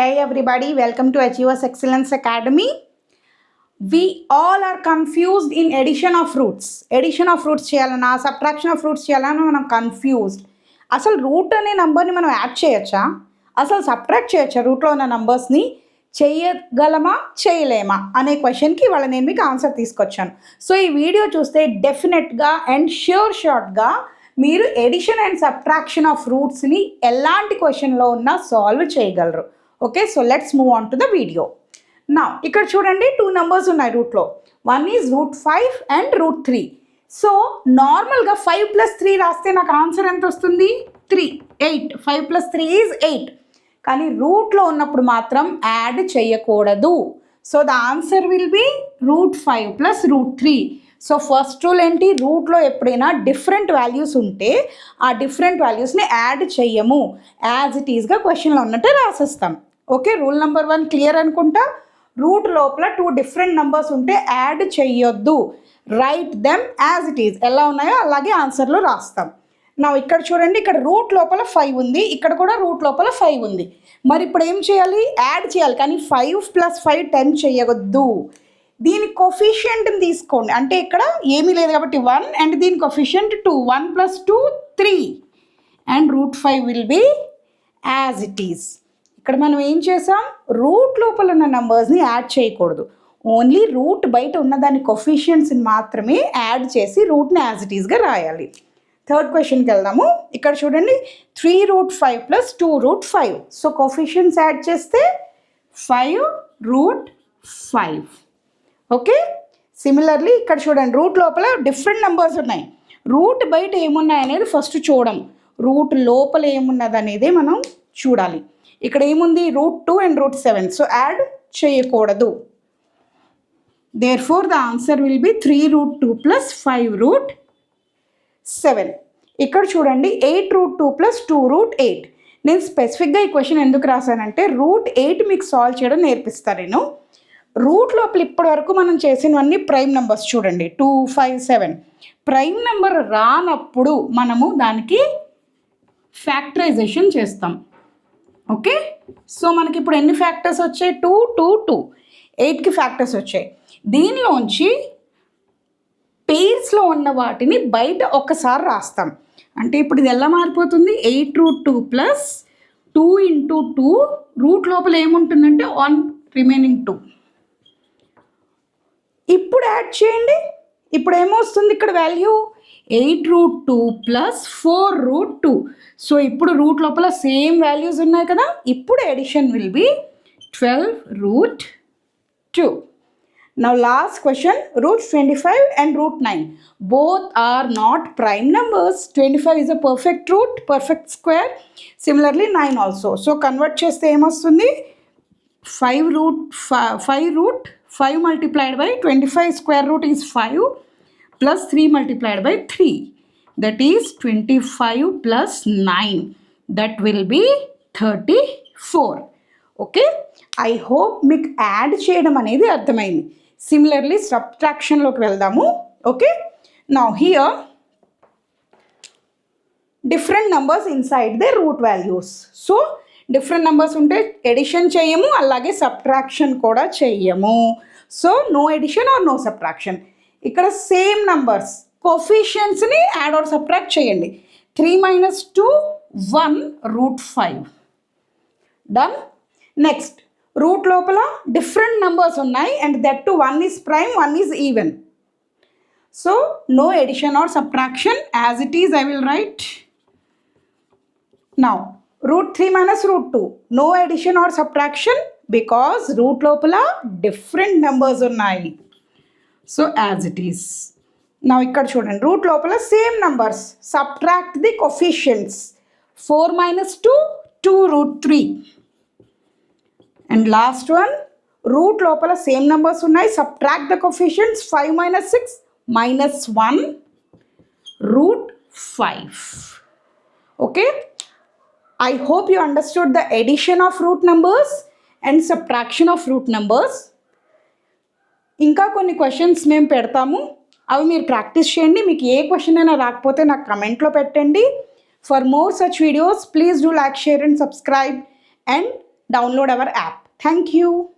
Hey everybody, welcome to Achievers Excellence Academy. We all are confused in addition of roots. Addition of roots cheyalana, subtraction of roots cheyalana manam confused. అసలు route అనే నంబర్ని మనం add చేయొచ్చా, అసలు subtract చేయొచ్చా రూట్లో ఉన్న నంబర్స్ని, చేయగలమా చేయలేమా అనే క్వశ్చన్కి ఇవాళ నేను మీకు ఆన్సర్ తీసుకొచ్చాను. సో ఈ వీడియో చూస్తే డెఫినెట్గా అండ్ షార్ట్గా మీరు ఎడిషన్ అండ్ సబ్ట్రాక్షన్ ఆఫ్ రూట్స్ని ఎలాంటి క్వశ్చన్లో ఉన్నా సాల్వ్ చేయగలరు. Okay, so let's move on to the video. నా ఇక్కడ చూడండి, 2 నెంబర్స్ ఉన్నాయి రూట్లో. One is √5 and √3. సో నార్మల్గా 5 + 3 రాస్తే నాకు ఆన్సర్ ఎంత వస్తుంది? 3, 8. 5 + 3 ఈజ్ 8. కానీ రూట్లో ఉన్నప్పుడు మాత్రం యాడ్ చేయకూడదు. So the answer will B √5 + √3. So first rule ఏంటి? రూట్లో ఎప్పుడైనా డిఫరెంట్ వాల్యూస్ ఉంటే ఆ డిఫరెంట్ వాల్యూస్ని యాడ్ చెయ్యము, యాజ్ ఇట్ ఈస్గా క్వశ్చన్లో ఉన్నట్టే రాసేస్తాం. ఓకే, రూల్ నెంబర్ 1 క్లియర్ అనుకుంటా. రూట్ లోపల 2 డిఫరెంట్ నెంబర్స్ ఉంటే యాడ్ చెయ్యొద్దు, write them as it is, ఎలా ఉన్నాయో అలాగే ఆన్సర్లో రాస్తాం. నా ఇక్కడ చూడండి, ఇక్కడ రూట్ లోపల 5 ఉంది, ఇక్కడ కూడా రూట్ లోపల 5 ఉంది. మరి ఇప్పుడు ఏం చేయాలి? యాడ్ చేయాలి. కానీ 5 + 5 10 చేయవద్దు. దీని కొఫిషియంట్ని తీసుకోండి. అంటే ఇక్కడ ఏమీ లేదు కాబట్టి 1 అండ్ దీని coefficient 2. 1 + 2 3 and √5 will be as it is. ఇక్కడ మనం ఏం చేసాం? రూట్ లోపల ఉన్న నెంబర్స్ని యాడ్ చేయకూడదు, ఓన్లీ రూట్ బయట ఉన్న దాని కొఫిషియంట్స్ని మాత్రమే యాడ్ చేసి రూట్ని యాజ్ ఇట్ ఈస్గా రాయాలి. థర్డ్ క్వశ్చన్కి వెళ్దాము. ఇక్కడ చూడండి, 3√5 + 2√5. సో కొఫిషియంట్స్ యాడ్ చేస్తే 5√5. ఓకే, సిమిలర్లీ ఇక్కడ చూడండి, రూట్ లోపల డిఫరెంట్ నెంబర్స్ ఉన్నాయి. రూట్ బయట ఏమున్నాయి అనేది ఫస్ట్ చూడం, రూట్ లోపల ఏమున్నది అనేది మనం చూడాలి. ఇక్కడ ఏముంది? √2 అండ్ √7. సో యాడ్ చేయకూడదు. Therefore the answer will be 3√2 + 5√7. ఇక్కడ చూడండి, 8√2 + 2√8. నేను స్పెసిఫిక్గా ఈ క్వశ్చన్ ఎందుకు రాశానంటే √8 మీకు సాల్వ్ చేయడం నేర్పిస్తాను నేను. రూట్ లోపల ఇప్పటి వరకు మనం చేసినవన్నీ ప్రైమ్ నెంబర్స్. చూడండి 2, 5, 7. ప్రైమ్ నెంబర్ రానప్పుడు మనము దానికి ఫ్యాక్టరైజేషన్ చేస్తాం. ఓకే, సో మనకి ఇప్పుడు ఎన్ని ఫ్యాక్టర్స్ వచ్చాయి? 2, 2, 2. 8కి ఫ్యాక్టర్స్ వచ్చాయి. దీనిలోంచి పెయిర్స్లో ఉన్న వాటిని బయట ఒకసారి రాస్తాం. అంటే ఇప్పుడు ఇది ఎలా మారిపోతుంది? 8√2 + 2 × 2. రూట్ లోపల ఏముంటుందంటే 1 రిమైనింగ్ 2. ఇప్పుడు యాడ్ చేయండి. ఇప్పుడు ఏమొస్తుంది ఇక్కడ వాల్యూ? 8√2 + 4√2. సో ఇప్పుడు రూట్ లోపల సేమ్ వాల్యూస్ ఉన్నాయి కదా. ఇప్పుడు addition will be 12√2. Now last question, √25 and √9. Both are not prime numbers. 25 is a perfect root, perfect square. Similarly 9 also. So convert చేస్తే ఏమొస్తుంది? 5 multiplied by 25 square root is 5 plus 3 multiplied by 3. That is 25 plus 9. That will be 34. Okay. I hope మీకు add చేయడం అనేది అర్థమైంది. Similarly సబ్ట్రాక్షన్లోకి వెళ్దాము. Okay, now here different numbers inside the root values. So different numbers ఉంటే addition చేయము, అలాగే subtraction కూడా చెయ్యము. So no addition or no subtraction. ఇక్కడ సేమ్ నంబర్స్ కోఫిషియన్స్ని యాడ్ ఆర్ సబ్ట్రాక్ట్ చేయండి. 3 - 2 1 √5. డన్. నెక్స్ట్, రూట్ లోపల డిఫరెంట్ నెంబర్స్ ఉన్నాయి and that two 1 is prime, 1 is even. So no addition or subtraction, as it is I will write. Now √3 - √2, no addition or subtraction because root లోపల different numbers ఉన్నాయి. So as it is. Now ఇక్కడ చూడండి, root లోపల same numbers, subtract the coefficients. 4 - 2 2√3. And last one, root లోపల same numbers ఉన్నాయి, subtract the coefficients. 5 - 6 -1 √5. Okay, I hope you understood the addition of root numbers and subtraction of root numbers. ఇంకా కొన్ని questions మేము పెడతాము, అవి మీరు practice చేయండి. మీకు ఏ క్వశ్చన్ అయినా రాకపోతే నాకు కమెంట్లో పెట్టండి. For more such videos please do like, share and subscribe and download our app. Thank you.